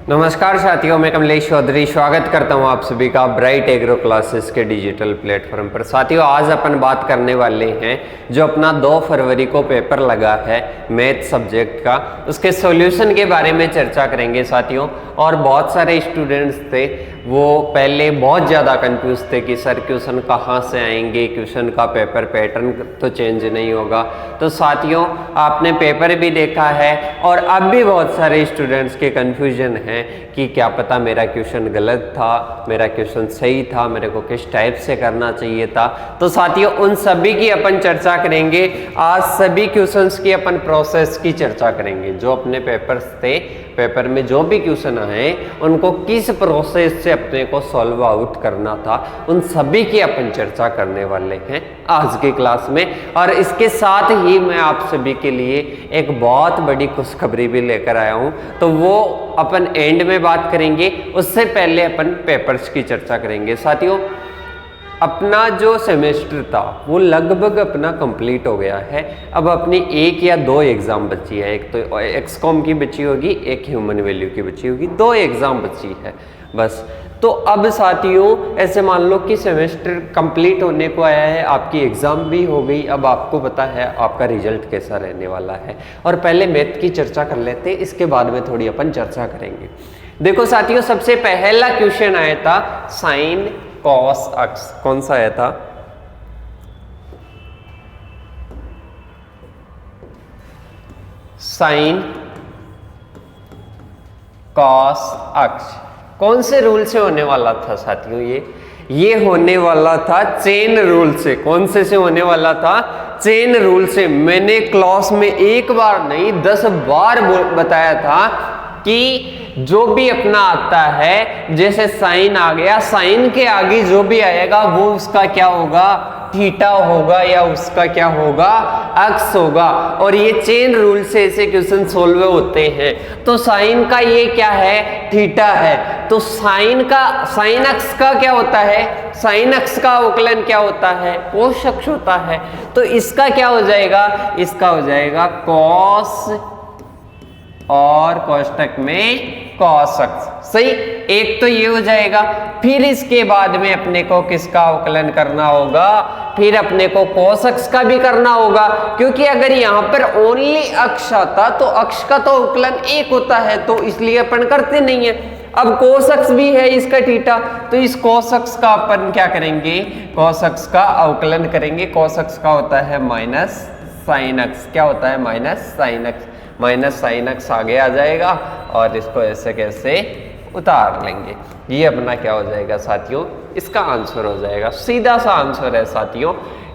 नमस्कार साथियों, मैं कमलेश चौधरी स्वागत करता हूं आप सभी का ब्राइट एग्रो क्लासेस के डिजिटल प्लेटफॉर्म पर। साथियों, आज अपन बात करने वाले हैं जो अपना 2 फरवरी को पेपर लगा है मैथ सब्जेक्ट का, उसके सॉल्यूशन के बारे में चर्चा करेंगे साथियों। और बहुत सारे स्टूडेंट्स थे वो पहले बहुत ज़्यादा कंफ्यूज थे कि सर क्वेश्चन कहाँ से आएंगे, क्वेश्चन का पेपर पैटर्न तो चेंज नहीं होगा। तो साथियों, आपने पेपर भी देखा है और अब भी बहुत सारे स्टूडेंट्स के कन्फ्यूजन है कि क्या पता मेरा क्वेश्चन गलत था, मेरा क्वेश्चन सही था, मेरे को किस टाइप से करना चाहिए था। तो साथियों, उन सभी की अपन चर्चा करेंगे। आज सभी क्वेश्चंस की अपन प्रोसेस की चर्चा करेंगे। जो अपने पेपर्स थे, पेपर में जो भी क्वेश्चन आए उनको किस प्रोसेस से अपने को सॉल्व आउट करना था, उन सभी की अपन चर्चा करने वाले हैं आज की क्लास में। और इसके साथ ही मैं आप सभी के लिए एक बहुत बड़ी खुशखबरी भी लेकर आया हूं, तो वो अपन एंड में बात करेंगे। उससे पहले अपन पेपर्स की चर्चा करेंगे। साथियों, अपना जो सेमेस्टर था वो लगभग अपना कंप्लीट हो गया है। अब अपनी 1 या 2 एग्ज़ाम बची है। एक तो एक्सकॉम की बची होगी, एक ह्यूमन वैल्यू की बची होगी, 2 एग्ज़ाम बची है बस। तो अब साथियों, ऐसे मान लो कि सेमेस्टर कंप्लीट होने को आया है, आपकी एग्ज़ाम भी हो गई। अब आपको पता है आपका रिजल्ट कैसा रहने वाला है। और पहले मैथ की चर्चा कर लेते हैं, इसके बाद में थोड़ी अपन चर्चा करेंगे। देखो साथियों, सबसे पहला क्वेश्चन आया था साइन कॉस अक्स। कौन सा आया था? साइन कॉस अक्स। कौन से रूल से होने वाला था साथियों? ये होने वाला था चेन रूल से। कौन से होने वाला था? चेन रूल से। मैंने क्लास में एक बार नहीं 10 बार बताया था कि जो भी अपना आता है, जैसे साइन आ गया, साइन के आगे जो भी आएगा वो उसका क्या होगा? थीटा होगा, या उसका क्या होगा? अक्स होगा। और ये चेन रूल से ऐसे क्वेश्चन सोल्व होते हैं। तो साइन का ये क्या है? थीटा है। तो साइन अक्स का क्या होता है? साइन अक्स का अवकलन क्या होता है? कोस अक्स होता है। तो इसका क्या हो जाएगा? इसका हो जाएगा कॉस और कोष्टक में कॉस अक्स। सही, एक तो ये हो जाएगा। फिर इसके बाद में अपने को किसका अवकलन करना होगा? फिर अपने को कोस अक्स का भी करना होगा, क्योंकि अगर यहां पर ओनली अक्ष आता तो अक्ष का तो अवकलन 1 होता है, तो इसलिए अपन करते नहीं है। अब कोस अक्स भी है इसका थीटा, तो इस कोस अक्स का अपन क्या करेंगे? कोस अक्स का अवकलन करेंगे। कोस अक्स का होता है माइनस साइन अक्स। क्या होता है? माइनस साइन अक्स। माइनस साइन अक्स आगे आ जाएगा और इसको ऐसे कैसे उतार लेंगे। ये अपना क्या हो जाएगा साथियों? इसका आंसर हो जाएगा। सीधा सा आंसर है साथियों।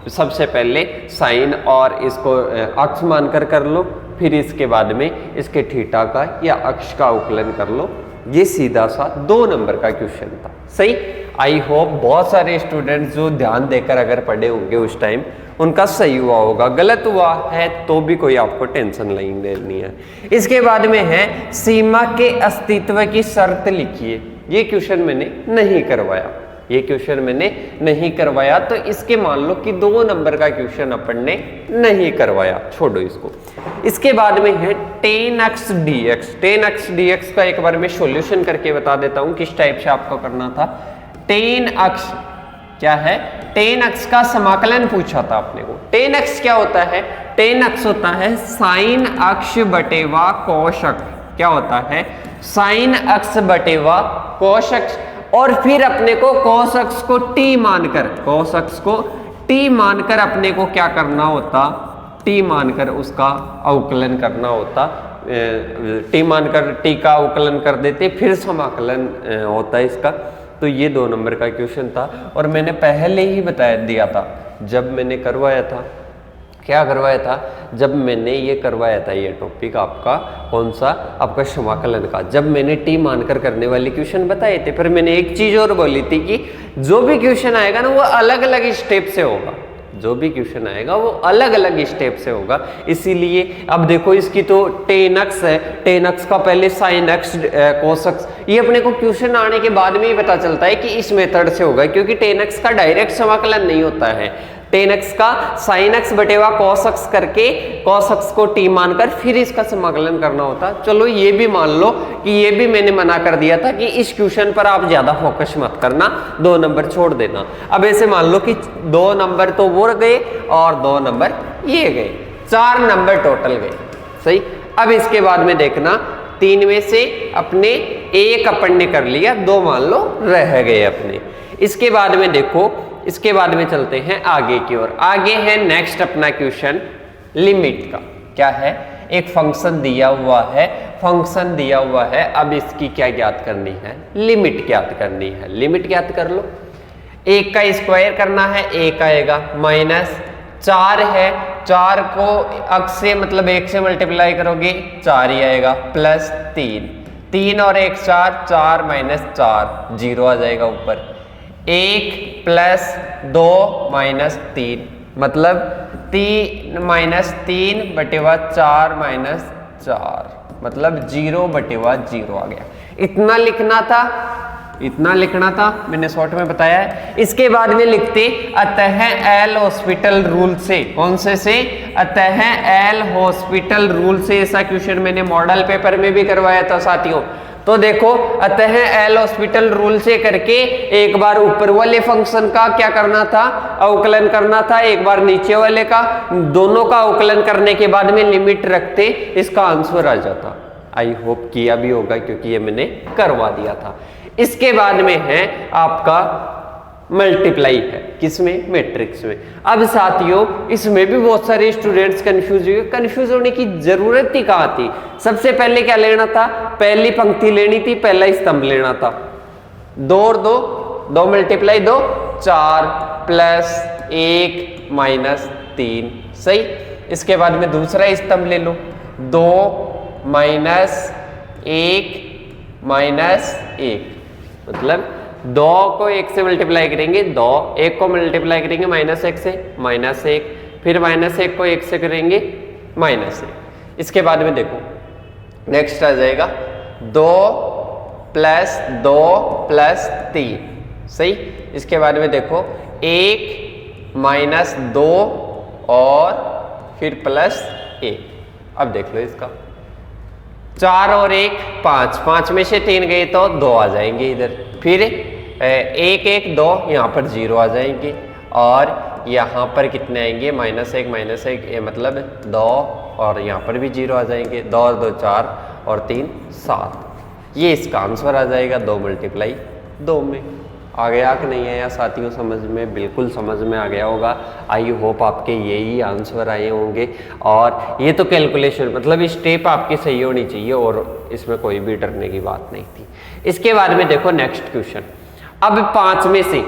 सबसे पहले साइन और इसको अक्ष मानकर कर लो, फिर इसके बाद में इसके थीटा का या अक्ष का अवकलन कर लो। ये सीधा सा 2 नंबर का क्वेश्चन था। सही, आई होप बहुत सारे स्टूडेंट्स जो ध्यान देकर अगर पढ़े होंगे उस टाइम, उनका सही हुआ होगा। गलत हुआ है तो भी कोई आपको टेंशन नहीं लेनी है। इसके बाद में है सीमा के अस्तित्व की शर्त लिखिए। ये क्वेश्चन मैंने नहीं करवाया। तो इसके मान लो कि 2 नंबर का क्वेश्चन अपन ने नहीं करवाया, छोड़ो इसको। इसके बाद में है tan x dx। tan x dx का एक बार मैं सॉल्यूशन करके बता देता हूं किस टाइप से आपको करना था। tan x क्या है? tan x का समाकलन पूछा था अपने को। tan x क्या होता है? tan x होता है साइन अक्ष बटेवा कोश अक्ष। क्या होता है? साइन अक्ष बटेवा कोश अक्ष। और फिर अपने को कोस अक्ष को t मानकर अपने को क्या करना होता? t मानकर उसका अवकलन करना होता। t मानकर t का अवकलन कर देते, फिर समाकलन होता है इसका। तो ये 2 नंबर का क्वेश्चन था और मैंने पहले ही बता दिया था जब मैंने करवाया था। क्या करवाया था? जब मैंने ये करवाया था, ये टॉपिक आपका कौन सा? आपका समाकलन का। जब मैंने टी मानकर करने वाले क्वेश्चन बताए थे, पर मैंने एक चीज और बोली थी कि जो भी क्वेश्चन आएगा ना वो अलग अलग स्टेप से होगा। इसीलिए अब देखो, इसकी तो tan x है, tan x का पहले sin x cos x, ये अपने को क्वेश्चन आने के बाद में ही पता चलता है कि इस मेथड से होगा, क्योंकि tan x का डायरेक्ट समाकलन नहीं होता है। 10x का sin x बटेवा cos x करके cos x को t मानकर फिर इसका समाकलन करना होता। चलो ये भी मान लो कि ये भी मैंने मना कर दिया था कि इस क्वेश्चन पर आप ज्यादा फोकस मत करना, 2 नंबर छोड़ देना। अब ऐसे मान लो कि 2 नंबर तो वो गए और 2 नंबर ये गए, 4 नंबर टोटल गए। सही। अब इसके बाद में देखना 3 में से अपने एक अपन ने कर लिया, 2 मान लो रह गए अपने। इसके बाद में देखो, इसके बाद में चलते हैं आगे की ओर। आगे है नेक्स्ट अपना क्वेश्चन लिमिट का। क्या है, एक फंक्शन दिया हुआ है, फंक्शन दिया हुआ है। अब इसकी क्या ज्ञात करनी है, लिमिट ज्ञात करनी है। लिमिट ज्ञात कर लो। 1 का स्क्वायर करना है, 1 आएगा, माइनस 4 है, 4 को अक्ष से मतलब 1 से मल्टीप्लाई करोगे 4 ही आएगा, प्लस 3 और 1 4, 4 माइनस 4 0 आ जाएगा ऊपर। 1 प्लस 2 माइनस 3 मतलब 3 माइनस 3 बटेवा 4 माइनस 4 मतलब 0 बटेवा 0 आ गया। इतना लिखना था, इतना लिखना था, मैंने शॉर्ट में बताया है। इसके बाद में लिखते अतः एल हॉस्पिटल रूल से, कौन से अतः एल हॉस्पिटल रूल से। ऐसा क्वेश्चन मैंने मॉडल पेपर में भी करवाया था साथियों। तो देखो अतः एल हॉस्पिटल रूल से करके एक बार ऊपर वाले फंक्शन का क्या करना था, अवकलन करना था, एक बार नीचे वाले का, दोनों का अवकलन करने के बाद में लिमिट रखते इसका आंसर आ जाता। आई होप किया भी होगा क्योंकि ये मैंने करवा दिया था। इसके बाद में है आपका मल्टीप्लाई है, किसमें, मैट्रिक्स में। अब साथियों इसमें भी बहुत सारे स्टूडेंट्स कंफ्यूज हुए। कंफ्यूज होने की जरूरत ही कहाँ थी। सबसे पहले क्या लेना था, पहली पंक्ति लेनी थी, पहला स्तंभ लेना था। 2 और 2 मल्टीप्लाई 2 4 प्लस 1 माइनस 3। सही। इसके बाद में दूसरा स्तंभ ले लो, 2 माइनस 1 माइनस 1 मतलब 2 को 1 से मल्टीप्लाई करेंगे 2, 1 को मल्टीप्लाई करेंगे -1 से -1, फिर -1 को 1 से करेंगे -1। इसके बाद में देखो नेक्स्ट आ जाएगा 2 प्लस 2 प्लस 3। सही। इसके बाद में देखो 1 माइनस 2 और फिर प्लस 1। अब देख लो इसका 4 और 1 5, 5 में से 3 गए तो 2 आ जाएंगे इधर, फिर 1 1 2 यहाँ पर 0 आ जाएंगे और यहाँ पर कितने आएंगे -1 ये मतलब 2 और यहाँ पर भी 0 आ जाएंगे। 2 और 2 4 और 3 7। ये इसका आंसर आ जाएगा 2 मल्टीप्लाई 2 में। आ गया कि नहीं आया साथियों समझ में? बिल्कुल समझ में आ गया होगा। आई होप आपके यही आंसर आए होंगे। और ये तो कैलकुलेशन मतलब स्टेप आपकी सही होनी चाहिए और इसमें कोई भी डरने की बात नहीं थी। इसके बाद में देखो नेक्स्ट क्वेश्चन। अब 5 में से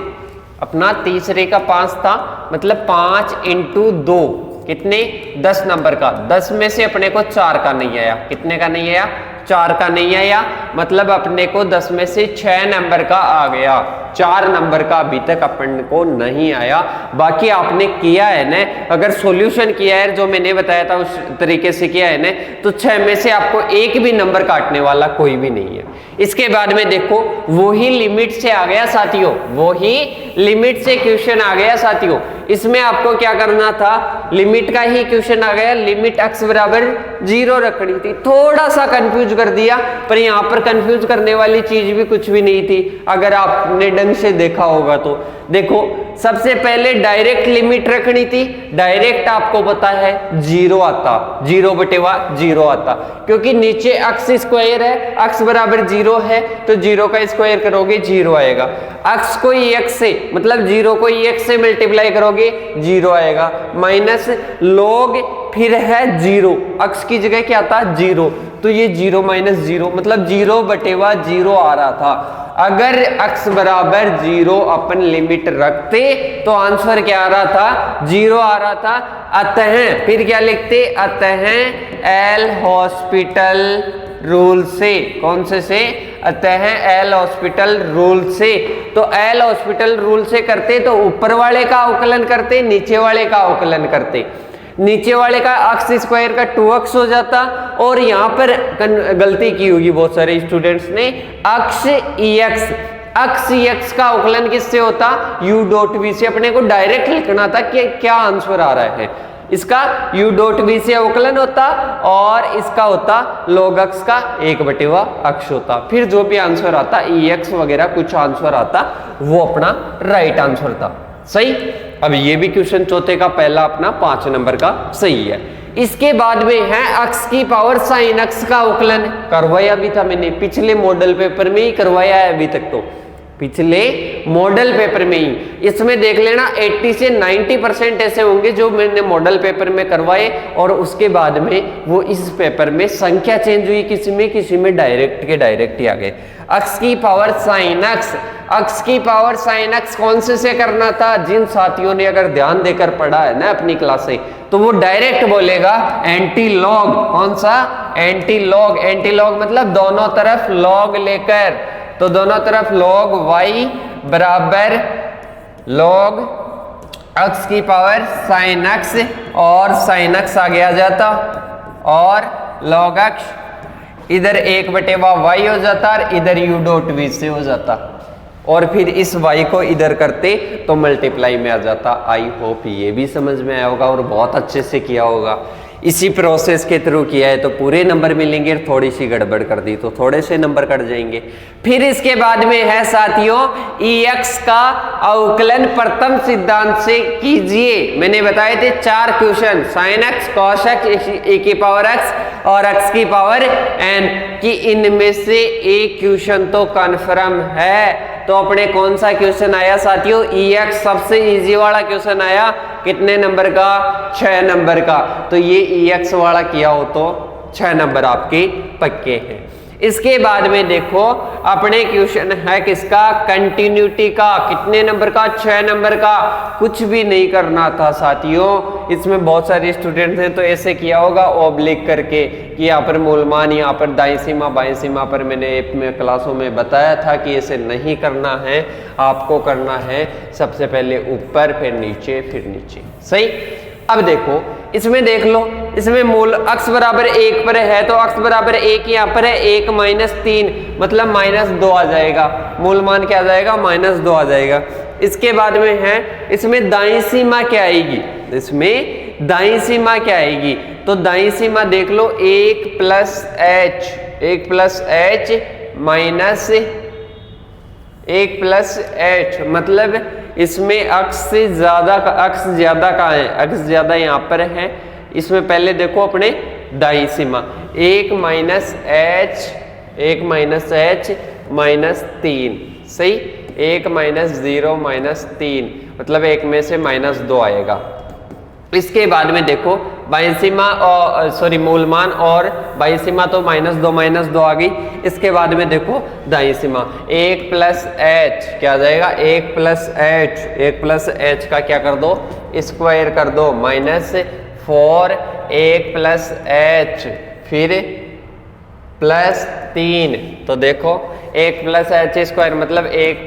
अपना तीसरे का 5 था मतलब 5 × 2 कितने 10 नंबर का। 10 में से अपने को 4 का नहीं आया। कितने का नहीं आया? 4 का नहीं आया मतलब अपने को 10 में से 6 नंबर का आ गया। 4 नंबर का अभी तक अपन को नहीं आया। बाकी आपने किया है ना, अगर सॉल्यूशन किया है जो मैंने बताया था उस तरीके से किया है ना, तो 6 में से आपको एक भी नंबर काटने वाला कोई भी नहीं है। इसके बाद में देखो वही लिमिट से आ गया साथियों, वही लिमिट से क्वेश्चन आ गया साथियों। इसमें आपको क्या करना था, लिमिट का ही क्वेश्चन आ गया। लिमिट x बराबर 0 रखनी थी। थोड़ा सा कंफ्यूज कर दिया पर यहाँ पर कंफ्यूज करने वाली चीज भी कुछ भी नहीं थी अगर आपने ढंग से देखा होगा तो। देखो सबसे पहले डायरेक्ट लिमिट रखनी थी। डायरेक्ट आपको पता है 0 आता, 0/0 आता क्योंकि नीचे अक्स स्क्वायर है, अक्स बराबर 0 है तो 0 का स्क्वायर करोगे 0 आएगा। अक्स को x से मतलब 0 को x से मल्टीप्लाई करोगे 0 आएगा। माइनस log फिर है 0, अक्स की जगह क्या था 0 तो ये 0 - 0 मतलब 0/0 आ रहा था। अगर x बराबर 0 अपन लिमिट रखते तो आंसर क्या आ रहा था 0 आ रहा था। अतः फिर क्या लिखते, अतः एल हॉस्पिटल रूल से, कौन से अतः एल हॉस्पिटल रूल से। तो एल हॉस्पिटल रूल से करते तो ऊपर वाले का अवकलन करते, नीचे वाले का अवकलन करते। नीचे वाले का अक्स स्क्वायर का 2x हो जाता और यहाँ पर गलती की होगी बहुत सारे स्टूडेंट्स ने, अक्स ex अक्स एक्स का अवकलन किससे होता, u डॉट v से। अपने को डायरेक्ट लिखना था कि क्या आंसर आ रहा है। इसका u डॉट v से अवकलन होता और इसका होता log x का 1/वा अक्ष होता। फिर जो भी आंसर आता ex वगैरह कुछ आंसर आता वो अपना राइट आंसर था। सही। अब ये भी क्वेश्चन चौथे का पहला अपना 5 नंबर का सही है। इसके बाद में है x की पावर sin x का अवकलन। करवाया भी था मैंने, पिछले मॉडल पेपर में ही करवाया है अभी तक, तो पिछले मॉडल पेपर में ही। इसमें देख लेना 80 से 90% ऐसे होंगे जो मैंने मॉडल पेपर में करवाए और उसके बाद में वो इस पेपर में संख्या चेंज हुई, किसी में डायरेक्ट के डायरेक्ट ही आ गए। x की पावर sin x, x की पावर sin x कौन से करना था, जिन साथियों ने अगर ध्यान देकर पढ़ा है ना अपनी क्लासे तो वो डायरेक्ट बोलेगा एंटी लॉग। कौन सा, एंटी लॉग। एंटी लॉग मतलब दोनों तरफ लॉग लेकर, तो दोनों तरफ log y बराबर log x की पावर sin x और sin x आगे आ जाता और log x इधर 1/y हो जाता और इधर u डॉट v से हो जाता और फिर इस y को इधर करते तो मल्टीप्लाई में आ जाता। आई होप ये भी समझ में आया होगा और बहुत अच्छे से किया होगा। इसी प्रोसेस के थ्रू किया है तो पूरे नंबर मिलेंगे, थोड़ी सी गड़बड़ कर दी तो थोड़े से नंबर कट जाएंगे। फिर इसके बाद में है साथियों ex का अवकलन प्रथम सिद्धांत से कीजिए। मैंने बताए थे 4 question, sin x, cos x, e की पावर x और x की पावर n, कि इनमें से एक क्वेश्चन तो कन्फर्म है। तो अपने कौन सा क्वेश्चन आया साथियों, ex सबसे इजी वाला क्वेश्चन आया। कितने नंबर का, 6 नंबर का। तो ये ex वाला किया हो तो 6 नंबर आपके पक्के हैं। इसके बाद में देखो अपने क्वेश्चन है किसका, कंटिन्यूटी का। कितने नंबर का, 6 नंबर का। कुछ भी नहीं करना था साथियों। इसमें बहुत सारे स्टूडेंट्स हैं तो ऐसे किया होगा ऑब्लिक करके कि यहाँ पर मूलमान, यहाँ पर दाईं सीमा बाईं सीमा पर। मैंने क्लासों में बताया था कि ऐसे नहीं करना है, आपको करना है सबसे पहले ऊपर फिर नीचे फिर नीचे। सही। अब देखो इसमें देख लो, इसमें मूल x बराबर 1 पर है तो x बराबर 1 यहाँ पर है, 1 माइनस 3 मतलब -2 आ जाएगा। मूल मान क्या आ जाएगा, -2 आ जाएगा। इसके बाद में है इसमें दाईं सीमा क्या आएगी, इसमें दाईं सीमा क्या आएगी, तो दाईं सीमा देख लो 1 plus h minus 1 plus h, मतलब इसमें x से ज्यादा का, x ज्यादा कहाँ है, x ज्यादा यहाँ पर है। इसमें पहले देखो अपने दाईं सीमा 1 माइनस h माइनस 3। सही। 1 माइनस 0 माइनस 3 मतलब 1 में से -2 आएगा। इसके बाद में देखो बाईं सीमा और सॉरी मूलमान और बाईं सीमा तो -2 आ गई। इसके बाद में देखो दाईं सीमा 1 प्लस h क्या आ जाएगा, 1 प्लस h का क्या कर दो, स्क्वायर कर दो, -4 1 प्लस h फिर +3। तो देखो 1 प्लस h स्क्वायर मतलब 1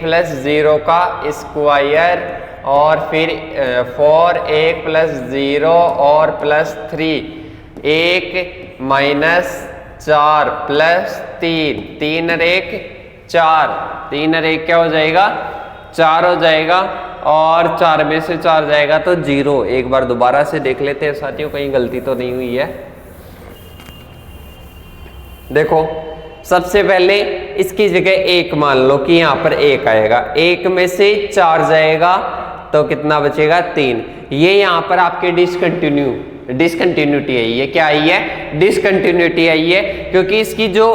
प्लस 0 का स्क्वायर और फिर 4 1 प्लस 0 और +3 1 माइनस 4 प्लस 3 3 और 1 4 3 और 1 क्या हो जाएगा, 4 हो जाएगा और 4 में से 4 जाएगा तो 0। एक बार दोबारा से देख लेते हैं साथियों, कहीं गलती तो नहीं हुई है। देखो सबसे पहले इसकी जगह 1 मान लो कि यहाँ पर 1 आएगा, 1 में से 4 जाएगा तो कितना बचेगा, 3। ये यहाँ पर आपके डिसकंटिन्यूटी आई है। क्या आई है, डिसकंटिन्यूटी आई है, क्योंकि इसकी जो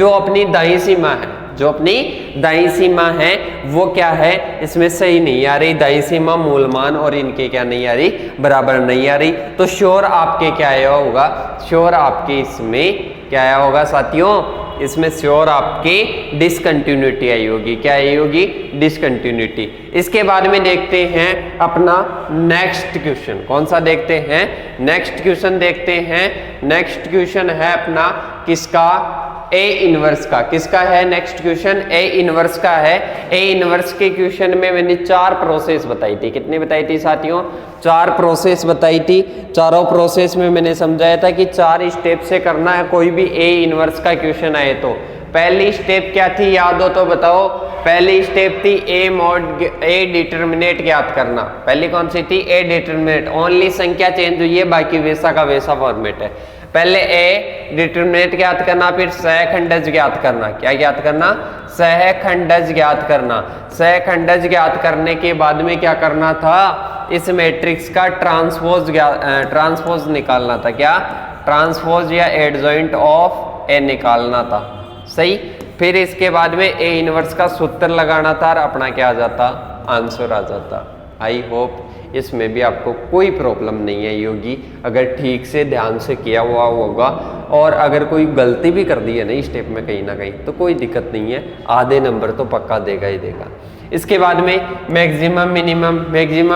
अपनी दाईं सीमा है, जो अपनी दाईं सीमा है वो क्या है, इसमें सही नहीं आ रही। दाईं सीमा मूलमान और इनके क्या नहीं आ रही, बराबर नहीं आ रही। तो श्योर आपके क्या आया होगा, श्योर आपके इसमें क्या आया होगा साथियों, इसमें श्योर आपकी डिसकंटिन्यूटी आई होगी। क्या आई होगी, डिसकंटिन्यूटी। इसके बाद में देखते हैं अपना नेक्स्ट क्वेश्चन। कौन सा देखते हैं, नेक्स्ट क्वेश्चन देखते हैं। नेक्स्ट क्वेश्चन है अपना किसका, ए इनवर्स का। किसका है नेक्स्ट क्वेश्चन, ए इनवर्स का है। ए इनवर्स के क्वेश्चन में मैंने 4 प्रोसेस बताई थी। कितनी बताई थी साथियों, 4 प्रोसेस बताई थी। चारों प्रोसेस में मैंने समझाया था कि 4 स्टेप से करना है। कोई भी ए इनवर्स का क्वेश्चन आए तो पहली स्टेप क्या थी याद हो तो बताओ। पहली स्टेप थी ए डिटरमिनेट ज्ञात करना। पहली कौन सी थी? ए डिटरमिनेट। ओनली संख्या चेंज हुई है, बाकी वैसा का वैसा फॉर्मेट है। पहले ए डिटरमिनेट ज्ञात करना, फिर सहखंडज ज्ञात करना। क्या ज्ञात करना? सहखंडज ज्ञात करना। सहखंडज ज्ञात करने के बाद में क्या करना था? इस मैट्रिक्स का ट्रांसपोज निकालना था। क्या? ट्रांसपोज या एडजॉइंट ऑफ ए निकालना था। सही। फिर इसके बाद में ए इनवर्स का सूत्र लगाना था और अपना क्या आ जाता? आंसर आ जाता। आई होप इसमें भी आपको कोई प्रॉब्लम नहीं है योगी, अगर ठीक से ध्यान से किया हुआ होगा। और अगर कोई गलती भी कर दी है ना इस स्टेप में कहीं ना कहीं तो कोई दिक्कत नहीं है, आधे नंबर तो पक्का देगा ही देगा। इसके बाद में मैक्सिमम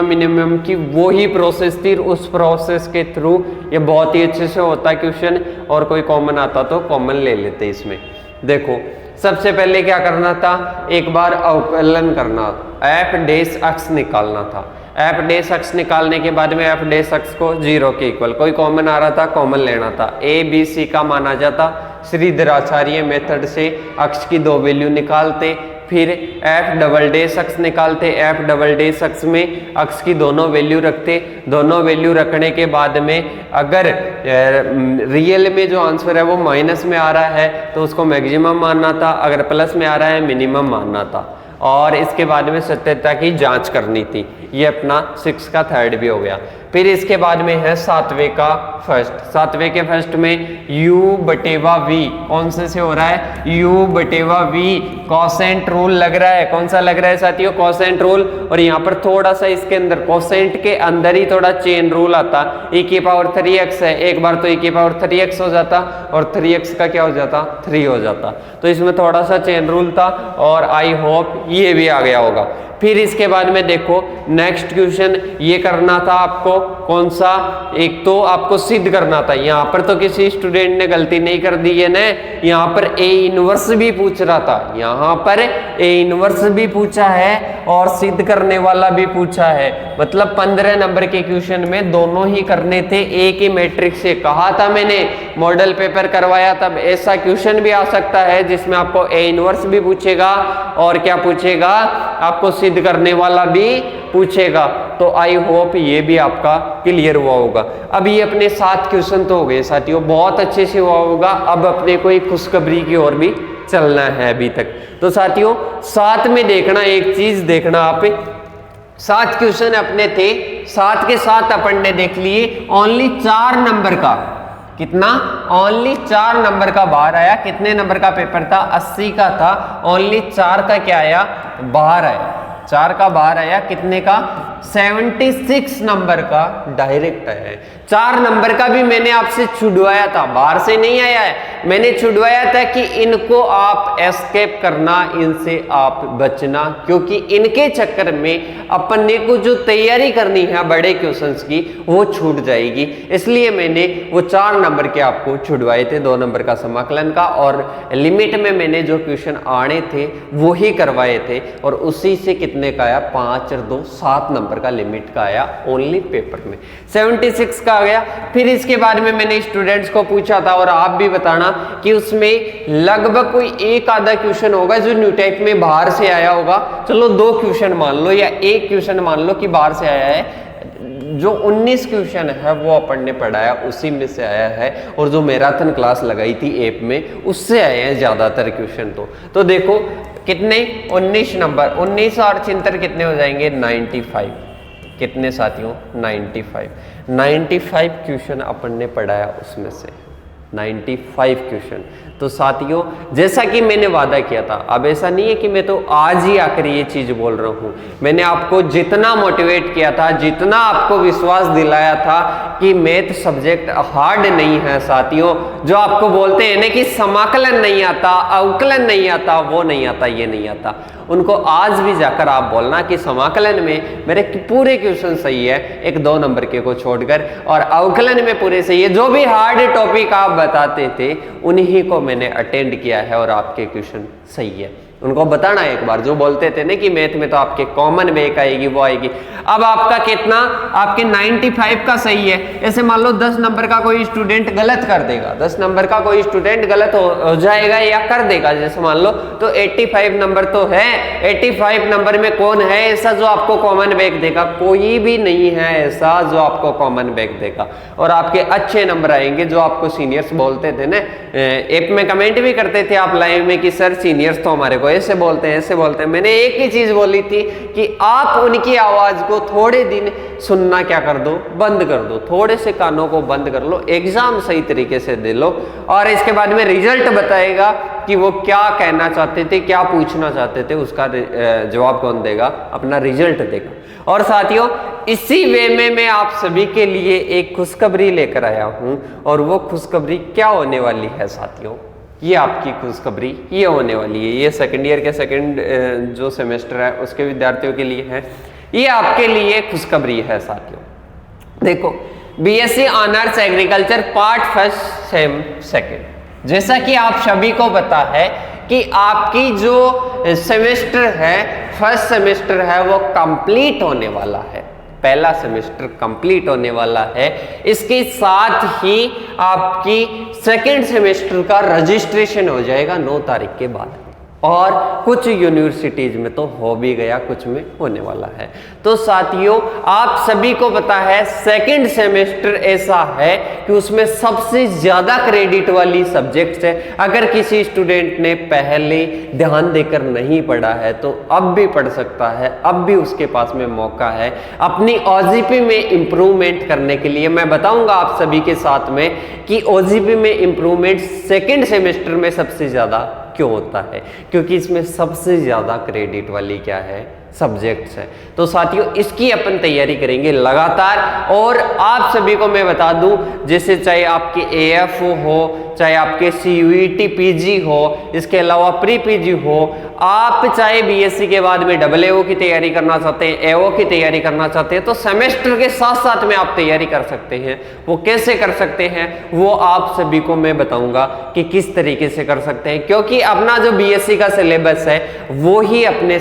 मिनिमम की वो ही प्रोसेस थी, उस प्रोसेस के थ्रू ये बहुत ही अच्छे से होता है क्वेश्चन। और कोई कॉमन आता तो कॉमन ले लेते इसमें। देखो सबसे पहले क्या करना था? एक बार अवकलन करना, एफ डैश अक्स निकालना था। एफ डैश अक्स निकालने के बाद में एफ डैश अक्स को 0 के इक्वल, कोई कॉमन आ रहा था, कॉमन लेना था। ए बी सी का माना जाता। श्रीधराचार्य मेथड से अक्स की 2 वैल्यू निकालते, फिर एफ डबल डैश अक्स निकालते। एफ डबल डैश अक्स में अक्स की दोनों वैल्यू रखते। दोनों वैल्यू रखने के बाद में अगर रियल में जो आंसर है वो माइनस में आ रहा है तो उसको मैक्सिमम मानना था, अगर प्लस में आ रहा है मिनिमम मानना था। और इसके बाद में सत्यता की जांच करनी थी। ये अपना 6 का थर्ड भी हो गया। फिर इसके बाद में है 7वें का फर्स्ट। 7वें के फर्स्ट में u बटेवा v कौन से हो रहा है? u बटेवा v कोसेंट रूल लग रहा है। कौन सा लग रहा है साथियों? Quotient rule. और यहाँ पर थोड़ा सा इसके अंदर कोसेंट के अंदर ही थोड़ा चेन रूल आता। e की पावर 3x है, एक बार तो e की पावर 3x हो जाता और 3x का क्या हो जाता? 3 हो जाता। तो इसमें थोड़ा सा चेन रूल था और आई होप ये भी आ गया होगा। फिर इसके बाद में देखो नेक्स्ट क्वेश्चन ये करना था आपको, कौन सा? एक तो आपको सिद्ध करना था। यहाँ पर तो किसी स्टूडेंट ने गलती नहीं कर दी है ना, यहाँ पर ए इनवर्स भी पूछ रहा था। यहाँ पर ए इनवर्स भी पूछा है और सिद्ध करने वाला भी पूछा है। मतलब 15 नंबर के क्वेश्चन में दोनों ही करने थे। एक ही मैट्रिक्स से कहा था मैंने, मॉडल पेपर करवाया तब ऐसा क्वेश्चन भी आ सकता है जिसमें आपको ए इनवर्स भी पूछेगा और क्या पूछेगा? आपको सिद्ध करने वाला भी पूछेगा। तो आई होप ये भी आपका क्लियर हुआ होगा। अब ये अपने 7 क्वेश्चन तो हो गए साथियों, बहुत अच्छे से हुआ होगा। अब अपने को एक खुशखबरी की ओर भी चलना है अभी तक। तो साथियों 7 में देखना, एक चीज देखना आप, 7 क्वेश्चन अपने थे, 7 के 7 अपन ने देख लिए। ओनली 4 नंबर का, कितना? ओनली 4 नंबर का बाहर आया। कितने नंबर का पेपर था? 80 का था। ओनली 4 का क्या आया? बाहर आया। 4 का बाहर आया। कितने का? 76 नंबर का डायरेक्ट आया है। 4 नंबर का भी मैंने आपसे छुड़वाया था, बाहर से नहीं आया है। मैंने छुड़वाया था कि इनको आप एस्केप करना, इनसे आप बचना, क्योंकि इनके चक्कर में अपन ने को जो तैयारी करनी है बड़े क्वेश्चंस की वो छूट जाएगी। इसलिए मैंने वो 4 नंबर के आपको छुड़वाए थे, 2 नंबर का समाकलन का, और लिमिट में मैंने जो क्वेश्चन आने थे वो ही करवाए थे। और उसी से कितने का आया? 5 और 2 7 नंबर का लिमिट का आया ओनली पेपर में। 76 का आ गया। फिर इसके बाद में मैंने स्टूडेंट्स को पूछा था और आप भी बताना कि उसमें लगभग कोई एक आधा क्वेश्चन होगा जो न्यू टाइप में बाहर से आया होगा। चलो 2 क्वेश्चन मान लो या 1 क्वेश्चन मान लो कि बाहर से आया है। जो 19 क्वेश्चन है वो अपन ने पढ़ाया उसी में से आया है, और जो मैराथन क्लास लगाई थी ऐप में उससे आए हैं ज्यादातर क्वेश्चन। तो देखो कितने? 19 नंबर, 19 और 76 कितने हो जाएंगे? 95। कितने साथियों? 95 क्वेश्चन अपन ने पढ़ाया उसमें से 95 क्वेश्चन। तो साथियों जैसा कि मैंने वादा किया था, अब ऐसा नहीं है कि मैं तो आज ही आकर ये चीज बोल रहा हूं। मैंने आपको जितना मोटिवेट किया था, जितना आपको विश्वास दिलाया था कि मैथ सब्जेक्ट हार्ड नहीं है साथियों, जो आपको बोलते हैं ना कि समाकलन नहीं आता, अवकलन नहीं आता, वो नहीं आता, ये नहीं आता, उनको आज भी जाकर आप बोलना कि समाकलन में मेरे पूरे क्वेश्चन सही है, 1-2 नंबर के को छोड़कर, और अवकलन में पूरे सही है। जो भी हार्ड टॉपिक आप बताते थे उन्हीं को मैंने अटेंड किया है और आपके क्वेश्चन सही है। उनको बताना एक बार, जो बोलते थे ना कि मैथ में तो आपके कॉमन बैक आएगी वो आएगी। अब आपका कितना, आपके 95 का सही है। ऐसे मान लो 10 नंबर का कोई स्टूडेंट गलत कर देगा, 10 नंबर का कोई स्टूडेंट गलत हो जाएगा या कर देगा जैसे मान लो, तो 85 नंबर तो है। 85 नंबर में कौन है ऐसा जो आपको कॉमन बैक देगा? कोई भी नहीं है ऐसा जो आपको कॉमन बैक देगा। और आपके अच्छे नंबर आएंगे, जो आपको सीनियर्स बोलते थे ना, ऐप में कमेंट भी करते थे आप लाइव में कि सर सीनियर्स तो हमारे को ऐसे बोलते हैं ऐसे बोलते हैं। मैंने एक ही चीज बोली थी कि आप उनकी आवाज को थोड़े दिन सुनना क्या कर दो, बंद कर दो, थोड़े से कानों को बंद कर लो, एग्जाम सही तरीके से दे लो, और इसके बाद में रिजल्ट बताएगा कि वो क्या कहना चाहते थे, क्या पूछना चाहते थे, उसका जवाब कौन देगा? अपना रिजल्ट देगा। और साथियों, इसी वे में मैं आप सभी के लिए एक खुशखबरी लेकर आया हूं, और वो खुशखबरी क्या होने वाली है साथियों? ये आपकी खुशखबरी ये होने वाली है, ये सेकंड ईयर के सेकंड जो सेमेस्टर है उसके विद्यार्थियों के लिए है, ये आपके लिए खुशखबरी है साथियों। देखो, BSc honours agriculture part first sem second, जैसा कि आप सभी को पता है कि आपकी जो सेमेस्टर है, फर्स्ट सेमेस्टर है, वो कंप्लीट होने वाला है, पहला सेमेस्टर कंप्लीट होने वाला है। इसके साथ ही आपकी सेकंड सेमेस्टर का रजिस्ट्रेशन हो जाएगा 9 तारीख के बाद, और कुछ यूनिवर्सिटीज में तो हो भी गया, कुछ में होने वाला है। तो साथियों, आप सभी को पता है सेकंड सेमेस्टर ऐसा है कि उसमें सबसे ज्यादा क्रेडिट वाली सब्जेक्ट्स है। अगर किसी स्टूडेंट ने पहले ध्यान देकर नहीं पढ़ा है तो अब भी पढ़ सकता है, अब भी उसके पास में मौका है अपनी ओजीपी में इंप्रूवमेंट करने के लिए। मैं बताऊंगा आप सभी के साथ में कि ओजीपी में इंप्रूवमेंट सेकंड सेमेस्टर में सबसे ज्यादा क्यों होता है, क्योंकि इसमें सबसे ज्यादा क्रेडिट वाली क्या है, सब्जेक्ट्स है। तो साथियों, इसकी अपन तैयारी करेंगे लगातार। और आप सभी को मैं बता दूं, जैसे चाहे आपके एएफओ हो, चाहे आपके सीयूईटी पीजी हो, इसके अलावा प्री पीजी हो, आप चाहे बीएससी के बाद में डबल एओ की तैयारी करना चाहते हैं, एओ की तैयारी करना चाहते हैं, तो सेमेस्टर के साथ साथ में आप तैयारी कर सकते हैं। वो कैसे कर सकते हैं वो आप सभी को मैं बताऊंगा कि किस तरीके से कर सकते हैं, क्योंकि अपना जो बीएससी का सिलेबस है वो ही अपने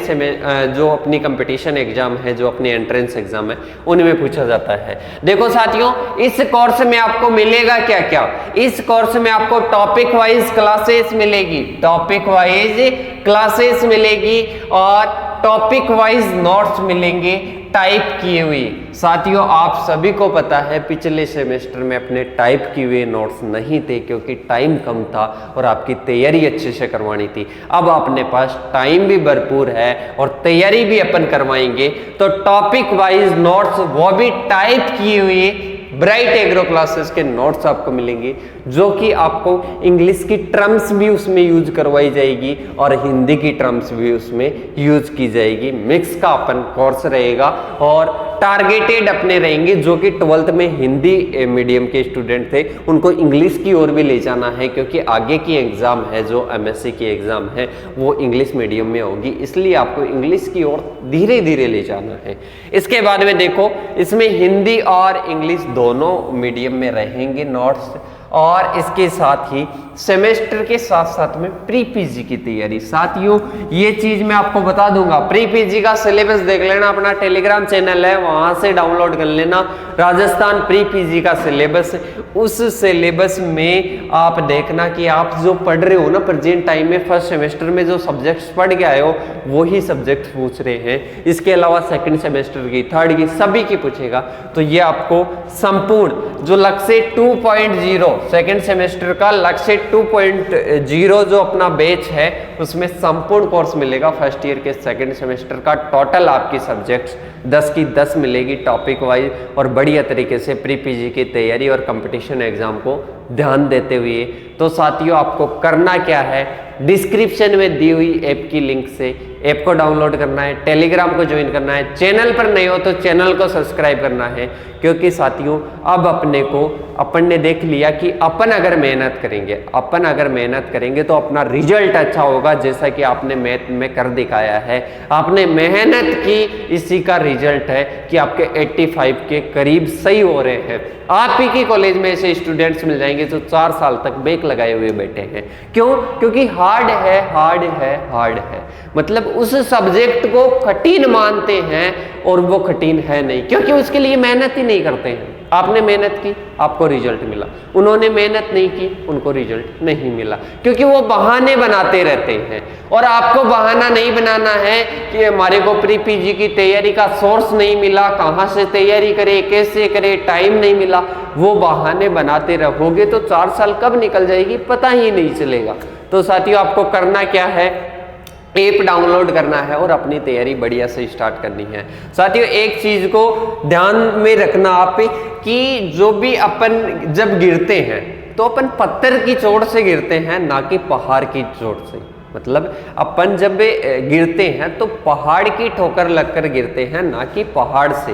जो अपनी कंपटीशन एग्जाम है, जो अपनी एंट्रेंस एग्जाम है, उनमें पूछा जाता है। देखो साथियों, इस कोर्स में आपको मिलेगा क्या क्या? इस कोर्स में आपको टॉपिक वाइज क्लासेस मिलेगी, टॉपिक वाइज क्लासेस मिलेगी, और टॉपिक वाइज नोट्स मिलेंगे टाइप किए हुए। साथियों, आप सभी को पता है पिछले सेमेस्टर में अपने टाइप किए हुए नोट्स नहीं थे, क्योंकि टाइम कम था और आपकी तैयारी अच्छे से करवानी थी। अब अपने पास टाइम भी भरपूर है और तैयारी भी अपन करवाएंगे, तो टॉपिक वाइज नोट्स वो भी टाइप किए हुए ब्राइट एग्रो क्लासेस के नोट्स आपको मिलेंगे, जो कि आपको इंग्लिश की टर्म्स भी उसमें यूज करवाई जाएगी और हिंदी की टर्म्स भी उसमें यूज की जाएगी। मिक्स का अपन कोर्स रहेगा, और टारगेटेड अपने रहेंगे जो कि 12th में हिंदी मीडियम के स्टूडेंट थे, उनको इंग्लिश की ओर भी ले जाना है, क्योंकि आगे की एग्जाम है जो एमएससी की एग्जाम है वो इंग्लिश मीडियम में होगी, इसलिए आपको इंग्लिश की ओर धीरे धीरे ले जाना है। इसके बाद में देखो, इसमें हिंदी और इंग्लिश दोनों मीडियम में रहेंगे नोट्स, और इसके साथ ही सेमेस्टर के साथ साथ में प्री पीजी की तैयारी। साथियों, ये चीज मैं आपको बता दूंगा, प्री पीजी का सिलेबस देख लेना, अपना टेलीग्राम चैनल है वहां से डाउनलोड कर लेना, राजस्थान प्री पीजी का सिलेबस। उस सिलेबस में आप देखना कि आप जो पढ़ रहे हो ना प्रेजेंट टाइम में, फर्स्ट सेमेस्टर में जो सब्जेक्ट्स पढ़ के आए हो वही सब्जेक्ट्स पूछ रहे हैं। इसके अलावा सेकंड सेमेस्टर की, थर्ड की, सभी की पूछेगा। तो ये आपको संपूर्ण जो लक्ष्य 2.0 सेकंड सेमेस्टर का लक्ष्य 2.0 जो अपना बैच है उसमें संपूर्ण कोर्स मिलेगा। फर्स्ट ईयर के सेकंड सेमेस्टर का टोटल आपकी सब्जेक्ट्स 10 की 10 मिलेगी टॉपिक वाइज, और बढ़िया तरीके से प्री पीजी की तैयारी और कंपटीशन एग्जाम को ध्यान देते हुए। तो साथियों, आपको करना क्या है, डिस्क्रिप्शन में दी हुई ऐप की लिंक से ऐप को डाउनलोड करना है, टेलीग्राम को ज्वाइन करना है, चैनल पर नए हो तो चैनल को सब्सक्राइब करना है। क्योंकि साथियों अब अपन ने देख लिया कि अपन अगर मेहनत करेंगे तो अपना रिजल्ट अच्छा होगा, जैसा कि आपने मैथ में कर दिखाया है। आपने मेहनत की, इसी का रिजल्ट है कि आपके 85 के करीब सही हो रहे हैं। आप ही की कॉलेज में ऐसे स्टूडेंट्स मिल जाएंगे जो 4 साल तक बैक लगाए हुए बैठे हैं। क्यों? क्योंकि हार्ड है, मतलब उस सब्जेक्ट को कठिन मानते हैं और वो कठिन है नहीं, क्योंकि उसके लिए मेहनत ही नहीं करते हैं। आपने मेहनत की, आपको रिजल्ट मिला, उन्होंने मेहनत नहीं की, उनको रिजल्ट नहीं मिला, क्योंकि वो बहाने बनाते रहते हैं। और आपको बहाना नहीं बनाना है कि हमारे को प्री पीजी की तैयारी का सोर्स नहीं मिला, कहाँ से तैयारी करें, कैसे करें, टाइम नहीं मिला। वो बहाने बनाते रहोगे तो 4 साल कब निकल जाएगी पता ही नहीं चलेगा। तो साथियों आपको करना क्या है, ऐप डाउनलोड करना है और अपनी तैयारी बढ़िया से स्टार्ट करनी है। साथियों एक चीज को ध्यान में रखना आप कि जो भी अपन जब गिरते हैं तो अपन पत्थर की चोट से गिरते हैं, ना कि पहाड़ की चोट से। मतलब अपन जब गिरते हैं तो पहाड़ की ठोकर लगकर गिरते हैं, ना कि पहाड़ से।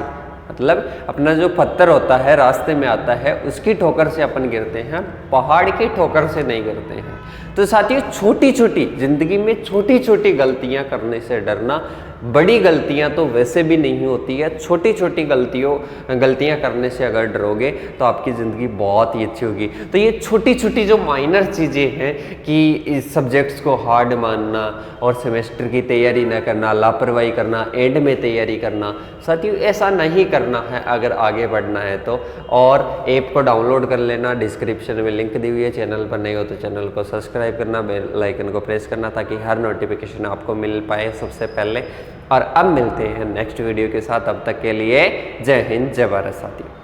मतलब अपना जो पत्थर होता है रास्ते में आता है उसकी ठोकर से अपन गिरते हैं, पहाड़ की ठोकर से नहीं गिरते हैं। तो साथियों छोटी छोटी जिंदगी में छोटी छोटी गलतियां करने से डरना, बड़ी गलतियां तो वैसे भी नहीं होती है। छोटी छोटी गलतियां करने से अगर डरोगे तो आपकी ज़िंदगी बहुत ही अच्छी होगी। तो ये छोटी छोटी जो माइनर चीज़ें हैं कि इस सब्जेक्ट्स को हार्ड मानना और सेमेस्टर की तैयारी न करना, लापरवाही करना, एंड में तैयारी करना, साथियों ऐसा नहीं करना है अगर आगे बढ़ना है तो। और ऐप को डाउनलोड कर लेना, डिस्क्रिप्शन में लिंक दी हुई है। चैनल पर नए हो तो चैनल को सब्सक्राइब करना, बेल आइकन को प्रेस करना ताकि हर नोटिफिकेशन आपको मिल पाए सबसे पहले। और अब मिलते हैं नेक्स्ट वीडियो के साथ, तब तक के लिए जय हिंद जय भारत साथियों।